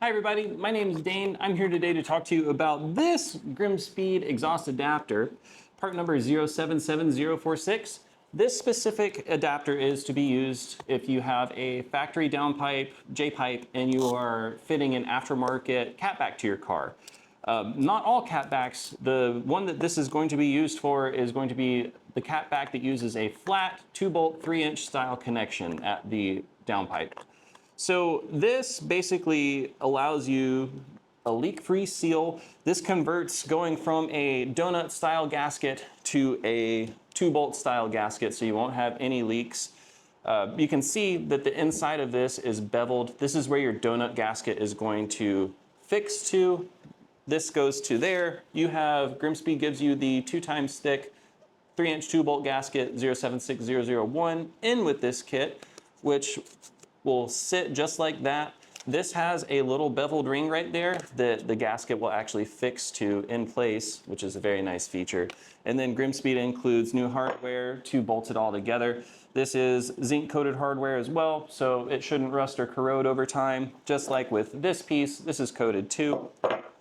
Hi everybody, my name is Dane. I'm here today to talk to you about this GrimmSpeed exhaust adapter, part number 077046. This specific adapter is to be used if you have a factory downpipe, J-pipe, and you are fitting an aftermarket catback to your car. Not all catbacks. The one that this is going to be used for is going to be the catback that uses a flat 2-bolt 3-inch style connection at the downpipe. So this basically allows you a leak-free seal. This converts going from a donut style gasket to a 2-bolt style gasket, so you won't have any leaks. You can see that the inside of this is beveled. This is where your donut gasket is going to fix to. This goes to there. You have, GrimmSpeed gives you the 2x thick 3-inch 2-bolt gasket 076001 in with this kit, which will sit just like that. This has a little beveled ring right there that the gasket will actually fix to in place, which is a very nice feature. And then GrimmSpeed includes new hardware to bolt it all together. This is zinc-coated hardware as well, so it shouldn't rust or corrode over time. Just like with this piece, this is coated too.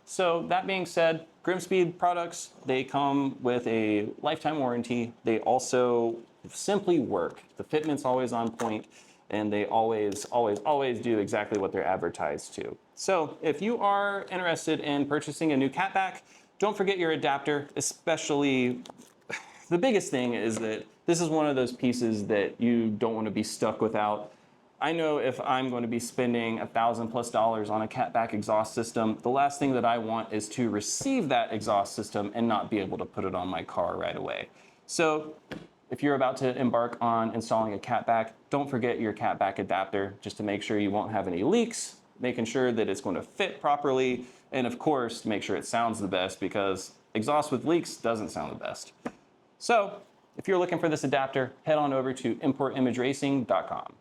So that being said, GrimmSpeed products, they come with a lifetime warranty. They also simply work. The fitment's always on point, and they always do exactly what they're advertised to. So if you are interested in purchasing a new catback, don't forget your adapter, especially, the biggest thing is that this is one of those pieces that you don't want to be stuck without. I know if I'm going to be spending $1,000+ on a catback exhaust system, the last thing that I want is to receive that exhaust system and not be able to put it on my car right away. So if you're about to embark on installing a catback, don't forget your catback adapter just to make sure you won't have any leaks, making sure that it's going to fit properly, and of course, make sure it sounds the best, because exhaust with leaks doesn't sound the best. So if you're looking for this adapter, head on over to importimageracing.com.